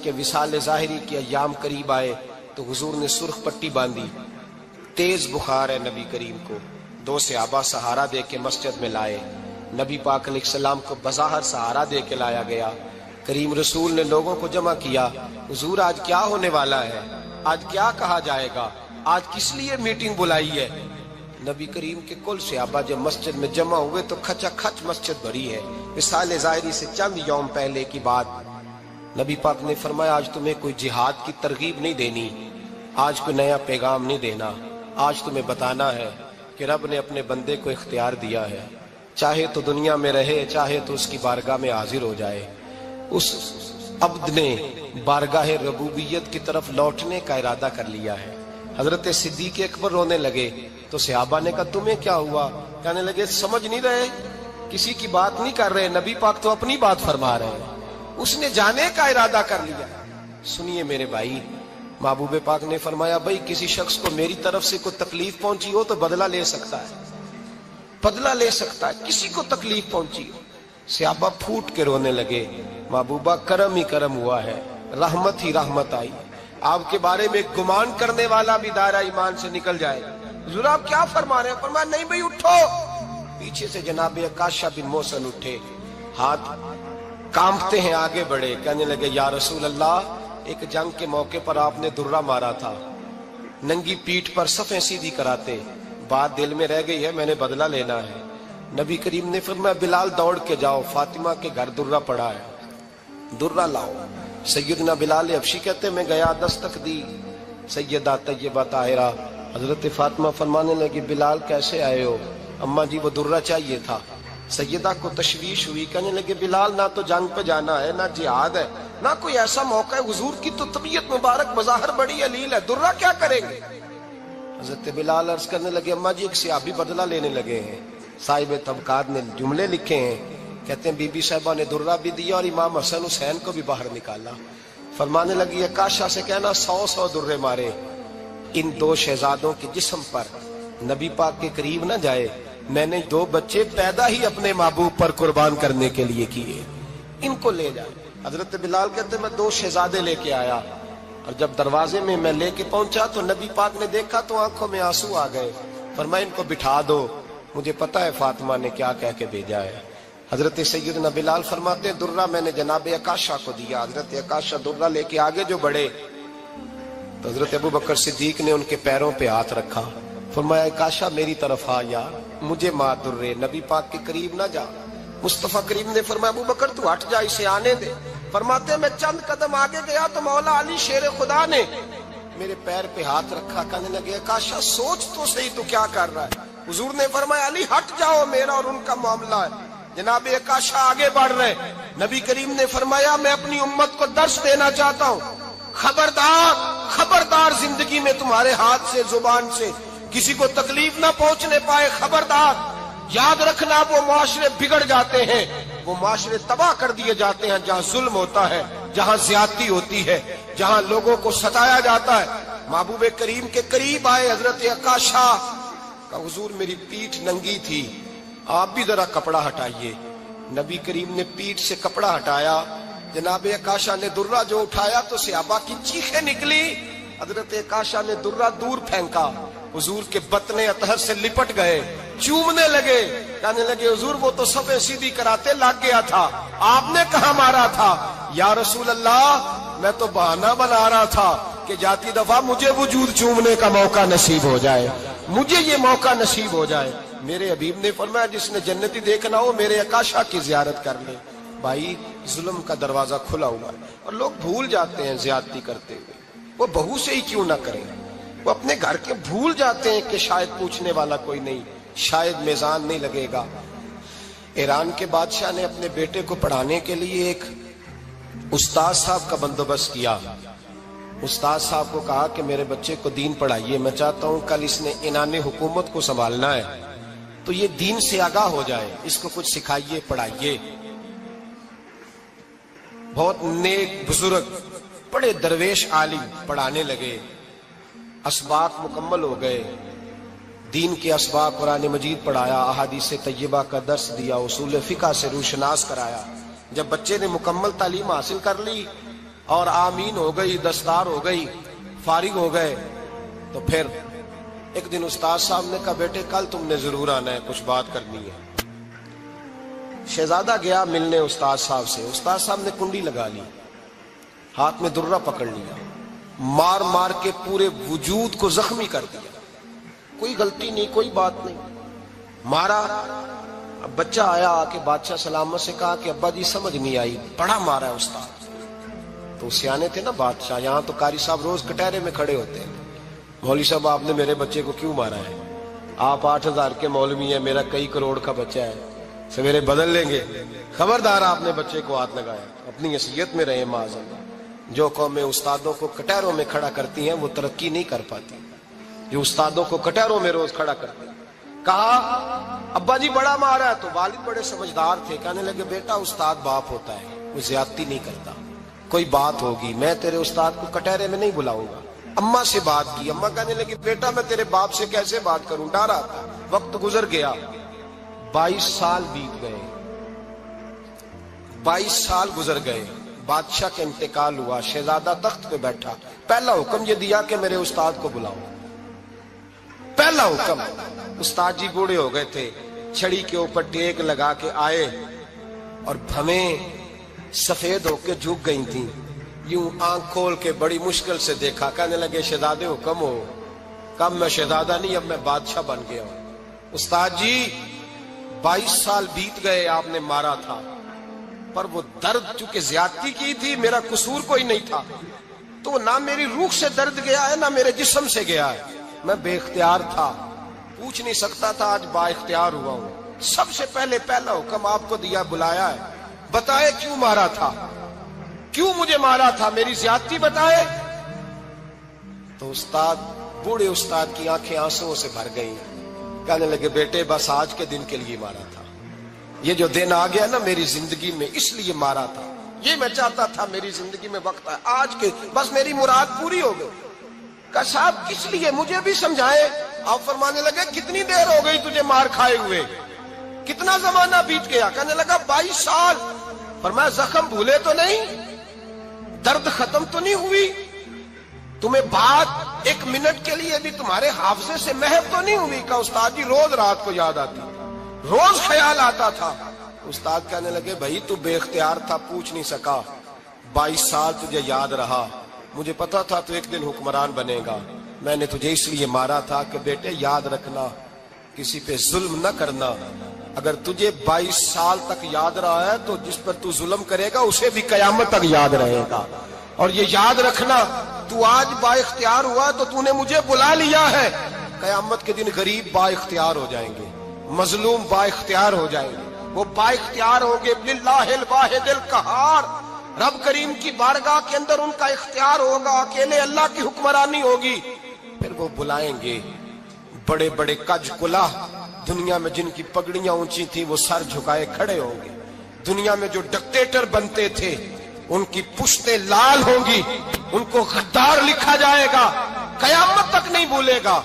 کہ وصال ظاہری کے ایام قریب آئے تو حضور نے سرخ پٹی باندھی، تیز بخار ہے نبی کریم کو، 2 صحابہ سہارا دے کے مسجد میں لائے، نبی پاک علیہ السلام کو بظاہر سہارا دے کے لایا گیا۔ کریم رسول نے لوگوں کو جمع کیا، حضور آج کیا ہونے والا ہے، آج کیا کہا جائے گا، آج کس لیے میٹنگ بلائی ہے؟ نبی کریم کے کل صحابہ جب مسجد میں جمع ہوئے تو کھچا کھچ مسجد بھری ہے۔ وصال ظاہری سے چند یوم پہلے کی بات، نبی پاک نے فرمایا آج تمہیں کوئی جہاد کی ترغیب نہیں دینی، آج کوئی نیا پیغام نہیں دینا، آج تمہیں بتانا ہے کہ رب نے اپنے بندے کو اختیار دیا ہے، چاہے تو دنیا میں رہے، چاہے تو اس کی بارگاہ میں حاضر ہو جائے۔ اس عبد نے بارگاہ ربوبیت کی طرف لوٹنے کا ارادہ کر لیا ہے۔ حضرت صدیق اکبر رونے لگے تو صحابہ نے کہا تمہیں کیا ہوا؟ کہنے لگے سمجھ نہیں رہے، کسی کی بات نہیں کر رہے، نبی پاک تو اپنی بات فرما رہے ہیں، اس نے جانے کا ارادہ کر لیا۔ سنیے میرے بھائی، محبوب پاک نے فرمایا بھائی کسی شخص کو میری طرف سے کوئی تکلیف پہنچی ہو تو بدلہ لے سکتا ہے، بدلہ لے سکتا ہے، کسی کو تکلیف پہنچی ہو۔ صحابہ پھوٹ کے رونے لگے، محبوبہ کرم ہی کرم ہوا ہے، رحمت ہی رحمت آئی، آپ کے بارے میں گمان کرنے والا بھی دائرہ ایمان سے نکل جائے۔ حضور آپ کیا فرما رہے ہیں؟ فرمایا نہیں بھائی اٹھو۔ پیچھے سے جناب عکاشہ بن محصن اٹھے، ہاتھ کانپتے ہیں، آگے بڑھے، کہنے لگے یا رسول اللہ، ایک جنگ کے موقع پر آپ نے درہ مارا تھا، ننگی پیٹھ پر صفیں سیدھی کراتے، بات دل میں رہ گئی ہے، میں نے بدلہ لینا ہے۔ نبی کریم نے فرمایا بلال دوڑ کے جاؤ، فاطمہ کے گھر درہ پڑا ہے، درہ لاؤ۔ سیدنا بلال حبشی کہتے میں گیا، دستک دی سیدہ طیبہ طاہرہ، حضرت فاطمہ فرمانے لگی بلال کیسے آئے ہو؟ اماں جی وہ درہ چاہیے تھا۔ سیدہ کو تشویش ہوئی، کہنے لگے بلال نہ تو جنگ پہ جانا ہے، نہ جہاد ہے، نہ کوئی ایسا موقع ہے، حضور کی تو طبیعت مبارک بظاہر بڑی علیل ہے، درہ کیا کریں گے؟ حضرت بلال عرض کرنے لگے اماں جی ایک صحابی بدلہ لینے لگے ہیں، صاحب طبقات نے جملے لکھے ہیں، کہتے ہیں بی بی صاحبہ نے درہ بھی دیا اور امام حسن حسین کو بھی باہر نکالا۔ فرمانے لگی عکاشہ سے کہنا 100 درے مارے، ان 2 شہزادوں کے جسم پر نبی پاک کے قریب نہ جائے، میں نے 2 بچے پیدا ہی اپنے محبوب پر قربان کرنے کے لیے کیے، ان کو لے جائے۔ حضرت بلال کہتے ہیں میں 2 شہزادے لے کے آیا، اور جب دروازے میں میں لے کے پہنچا تو نبی پاک نے دیکھا تو آنکھوں میں آنسو آ گئے۔ فرمایا ان کو بٹھا دو، مجھے پتا ہے فاطمہ نے کیا کہہ کے بھیجا ہے۔ حضرت سیدنا بلال فرماتے ہیں درہ میں نے جناب عکاشہ کو دیا، حضرت عکاشہ درہ لے کے آگے جو بڑھے تو حضرت ابو بکر صدیق نے ان کے پیروں پہ ہاتھ رکھا، فرمایا عکاشہ میری طرف آ یار، مجھے مار درے، نبی پاک کے قریب نہ جا۔ مصطفیٰ کریم نے فرمایا ابو بکر تو ہٹ جا، اسے آنے دے۔ فرماتے ہیں میں چند قدم آگے گیا تو مولا علی شیر خدا نے میرے پیر پہ ہاتھ رکھا، کہنے لگے عکاشہ سوچ تو صحیح تو کیا کر رہا ہے؟ حضور نے فرمایا علی ہٹ جاؤ، میرا اور ان کا معاملہ ہے۔ جناب عکاشہ آگے بڑھ رہے، نبی کریم نے فرمایا میں اپنی امت کو درس دینا چاہتا ہوں، خبردار خبردار زندگی میں تمہارے ہاتھ سے زبان سے کسی کو تکلیف نہ پہنچنے پائے، خبردار یاد رکھنا وہ معاشرے بگڑ جاتے ہیں، وہ معاشرے تباہ کر دیے جاتے ہیں جہاں ظلم ہوتا ہے، جہاں زیادتی ہوتی ہے، جہاں لوگوں کو ستایا جاتا ہے۔ محبوب کریم کے قریب آئے حضرت عکاشہ کہ حضور میری پیٹھ ننگی تھی، آپ بھی ذرا کپڑا ہٹائیے۔ نبی کریم نے پیٹھ سے کپڑا ہٹایا، جناب عکاشہ نے درہ جو اٹھایا تو صحابہ کی چیخیں نکلی، حضرت عکاشہ نے درہ دور پھینکا، حضور کے بطن اطہر سے لپٹ گئے، چومنے لگے، کہنے لگے حضور وہ تو صفیں سیدھی کراتے لگ گیا تھا، آپ نے کہاں مارا تھا؟ یا رسول اللہ میں تو بہانہ بنا رہا تھا کہ جاتی دفعہ مجھے وجود چومنے کا موقع نصیب ہو جائے، مجھے یہ موقع نصیب ہو جائے۔ میرے حبیب نے فرمایا جس نے جنتی دیکھنا ہو میرے عکاشہ کی زیارت کر لے۔ بھائی ظلم کا دروازہ کھلا ہوا ہے اور لوگ بھول جاتے ہیں زیادتی کرتے ہوئے، وہ بہو سے ہی کیوں نہ کریں، وہ اپنے گھر کے بھول جاتے ہیں کہ شاید پوچھنے والا کوئی نہیں، شاید میزان نہیں لگے گا۔ ایران کے بادشاہ نے اپنے بیٹے کو پڑھانے کے لیے ایک استاد صاحب کا بندوبست کیا۔ استاد صاحب کو کہا کہ میرے بچے کو دین پڑھائیے، میں چاہتا ہوں کل اس نے عنان حکومت کو سنبھالنا ہے تو یہ دین سے آگاہ ہو جائے، اس کو کچھ سکھائیے، پڑھائیے۔ بہت نیک بزرگ بڑے درویش عالم پڑھانے لگے، اسباق مکمل ہو گئے، دین کے اسباق قرآن مجید پڑھایا، احادیث طیبہ کا درس دیا، اصول فقہ سے روشناس کرایا۔ جب بچے نے مکمل تعلیم حاصل کر لی اور آمین ہو گئی، دستار ہو گئی، فارغ ہو گئے، تو پھر ایک دن استاد صاحب نے کہا بیٹے کل تم نے ضرور آنا ہے، کچھ بات کرنی ہے۔ شہزادہ گیا ملنے استاد صاحب سے، استاد صاحب نے کنڈی لگا لی، ہاتھ میں درہ پکڑ لیا، مار مار کے پورے وجود کو زخمی کر دیا، کوئی غلطی نہیں، کوئی بات نہیں، مارا۔ اب بچہ آیا آ کے بادشاہ سلامت سے کہا کہ ابا جی سمجھ نہیں آئی، بڑا مارا ہے استاد۔ تو سیانے تھے نا بادشاہ، یہاں تو قاری صاحب روز کٹہرے میں کھڑے ہوتے ہیں، مولوی صاحب آپ نے میرے بچے کو کیوں مارا ہے؟ آپ 8,000 کے مولوی ہیں، میرا کئی کروڑ کا بچہ ہے، سویرے بدل لیں گے، خبردار آپ نے بچے کو ہاتھ لگایا، اپنی حیثیت میں رہے معاذ اللہ۔ جو قومیں استادوں کو کٹہروں میں کھڑا کرتی ہیں وہ ترقی نہیں کر پاتی، جو استادوں کو کٹہروں میں روز کھڑا کرتے ہیں۔ کہا ابا جی بڑا مارا ہے، تو والد بڑے سمجھدار تھے، کہنے لگے بیٹا استاد باپ ہوتا ہے، وہ زیادتی نہیں کرتا، کوئی بات ہوگی، میں تیرے استاد کو کٹہرے میں نہیں بلاؤں گا۔ اماں سے بات کی، اماں کہنے لگی بیٹا میں تیرے باپ سے کیسے بات کروں، ڈر آتا۔ وقت گزر گیا، 22 سال بیت گئے، 22 سال گزر گئے، بادشاہ کا انتقال ہوا، شہزادہ تخت پہ بیٹھا، پہلا حکم یہ دیا کہ میرے استاد کو بلاؤ، پہلا حکم۔ استاد جی بوڑھے ہو گئے تھے، چھڑی کے اوپر ٹیک لگا کے آئے اور بھویں سفید ہو کے جھک گئی تھیں، یوں آنکھ کھول کے بڑی مشکل سے دیکھا، کہنے لگے شہزادے حکم ہو۔ کب میں شہزادہ نہیں، اب میں بادشاہ بن گیا ہوں۔ استاد جی 22 سال بیت گئے، آپ نے مارا تھا، پر وہ درد چونکہ زیادتی کی تھی، میرا قصور کوئی نہیں تھا، تو نہ میری روح سے درد گیا ہے نہ میرے جسم سے گیا ہے، میں بے اختیار تھا، پوچھ نہیں سکتا تھا، آج با اختیار ہوا ہوں۔ سب سے پہلے پہلا حکم آپ کو دیا، بلایا ہے، بتائے کیوں مارا تھا، کیوں مجھے مارا تھا، میری زیادتی بتائے۔ تو استاد، بوڑھے استاد کی آنکھیں آنسوں سے بھر گئیں، کہنے لگے بیٹے بس آج کے دن کے لیے مارا تھا، یہ جو دن آ گیا نا میری زندگی میں اس لیے مارا تھا، یہ میں چاہتا تھا میری زندگی میں وقت آئے، آج کے بس میری مراد پوری ہو گئی۔ کہا صاحب کس لیے، مجھے بھی سمجھائے۔ آپ فرمانے لگے کتنی دیر ہو گئی تجھے مار کھائے ہوئے، کتنا زمانہ بیت گیا؟ کہنے لگا 22 سال۔ فرمایا زخم بھولے تو نہیں، درد ختم تو نہیں ہوئی، تمہیں بات 1 منٹ کے لیے بھی تمہارے حافظے سے محو تو نہیں ہوئی؟ کہا استاد جی روز رات کو یاد آتی، روز خیال آتا تھا۔ استاد کہنے لگے بھائی تو بے اختیار تھا، پوچھ نہیں سکا، 22 سال تجھے یاد رہا، مجھے پتا تھا تو ایک دن حکمران بنے گا، میں نے تجھے اس لیے مارا تھا کہ بیٹے یاد رکھنا، کسی پہ ظلم نہ کرنا، اگر تجھے 22 سال تک یاد رہا ہے تو جس پر تو ظلم کرے گا اسے بھی قیامت تک یاد رہے گا، اور یہ یاد رکھنا تو آج با اختیار ہوا تو تو نے مجھے بلا لیا ہے، قیامت کے دن غریب با اختیار ہو جائیں گے، مظلوم با اختیار ہو جائیں گے، وہ با اختیار ہوں گے، للہ الواحد القہار، رب کریم کی بارگاہ کے اندر ان کا اختیار ہوگا، اکیلے اللہ کی حکمرانی ہوگی، پھر وہ بلائیں گے بڑے بڑے کج کلاہ، دنیا میں جن کی پگڑیاں اونچی تھیں وہ سر جھکائے کھڑے ہوں گے، دنیا میں جو ڈکٹیٹر بنتے تھے ان کی پشتیں لال ہوں گی، ان کو غدار لکھا جائے گا، قیامت تک نہیں بھولے گا۔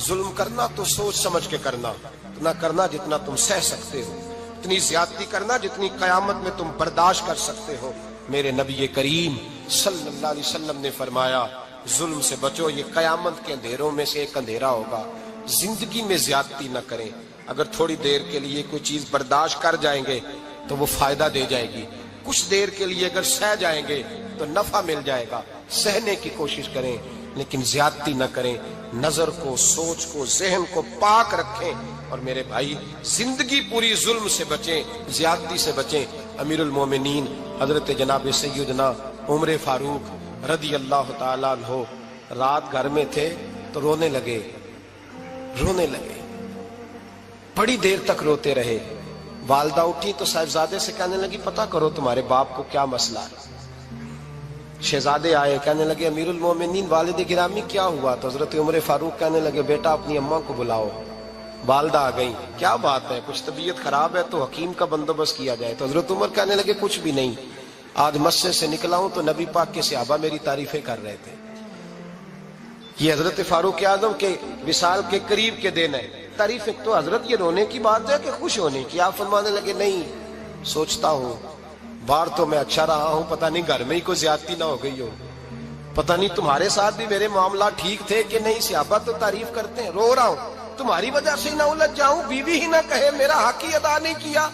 ظلم کرنا تو سوچ سمجھ کے کرنا، اتنا کرنا جتنا تم سہ سکتے ہو، اتنی زیادتی کرنا جتنی قیامت میں تم برداشت کر سکتے ہو۔ میرے نبی کریم صلی اللہ علیہ وسلم نے فرمایا ظلم سے بچو، یہ قیامت کے اندھیروں میں سے ایک اندھیرا ہوگا، زندگی میں زیادتی نہ کریں، اگر تھوڑی دیر کے لیے کوئی چیز برداشت کر جائیں گے تو وہ فائدہ دے جائے گی، کچھ دیر کے لیے اگر سہ جائیں گے تو نفع مل جائے گا، سہنے کی کوشش کریں لیکن زیادتی نہ کریں، نظر کو، سوچ کو، ذہن کو پاک رکھیں، اور میرے بھائی زندگی پوری ظلم سے بچیں، زیادتی سے بچیں۔ امیر المومنین حضرت جناب سیدنا عمر فاروق رضی اللہ تعالیٰ عنہ رات گھر میں تھے تو رونے لگے، بڑی دیر تک روتے رہے، والدہ اٹھی تو صاحبزادے سے کہنے لگی پتہ کرو تمہارے باپ کو کیا مسئلہ ہے۔ شہزادے آئے، کہنے لگے امیر المومنین والد گرامی کیا ہوا؟ تو حضرت عمر فاروق کہنے لگے بیٹا اپنی اماں کو بلاؤ۔ والدہ آ گئی، کیا بات ہے، کچھ طبیعت خراب ہے تو حکیم کا بندوبست کیا جائے۔ تو حضرت عمر کہنے لگے کچھ بھی نہیں، آج مسجد سے نکلا ہوں تو نبی پاک کے صحابہ میری تعریفیں کر رہے تھے۔ یہ حضرت فاروق اعظم کے وصال کے قریب کے دن ہے، تعریفیں تو حضرت یہ رونے کی بات ہے کہ خوش ہونے کی؟ آپ فرمانے لگے نہیں، سوچتا ہوں باہر تو میں اچھا رہا ہوں، پتہ نہیں گھر میں ہی کوئی زیادتی نہ ہو گئی ہو، پتہ نہیں تمہارے ساتھ بھی میرے معاملات ٹھیک تھے کہ نہیں۔ صحابہ تو تعریف کرتے ہیں، رو رہا ہوں تمہاری وجہ سے نہ الجھ جاؤں، بیوی ہی نہ کہے میرا حق ہی ادا نہیں کیا۔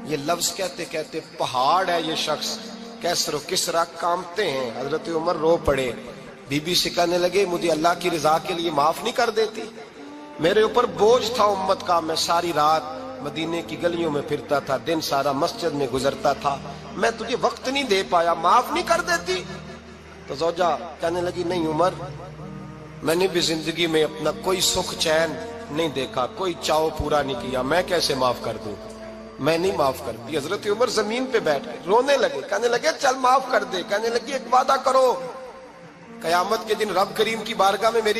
یہ لفظ کہتے کہتے پہاڑ ہے یہ شخص، کیسر و کسرا کانپتے ہیں۔ حضرت عمر رو پڑے، بی بی سے کہنے لگے مجھے اللہ کی رضا کے لیے معاف نہیں کر دیتی؟ میرے اوپر بوجھ تھا امت کا، میں ساری رات مدینے کی گلیوں میں پھرتا تھا، دن سارا مسجد میں گزرتا تھا، میں تجھے وقت نہیں دے پایا، معاف نہیں کر دیتی؟ تو زوجہ کہنے لگی نہیں عمر، میں نے بھی زندگی میں اپنا کوئی سکھ چین نہیں دیکھا، کوئی چاؤ پورا نہیں کیا، میں کیسے معاف کر دوں؟ میں نہیں معاف کرتی۔ حضرت عمر زمین پہ بیٹھ گئے، رونے لگے، کہنے لگے چل معاف کر دے۔ کہنے لگی ایک وعدہ کرو، قیامت کے دن رب کریم کی بارگاہ میں میری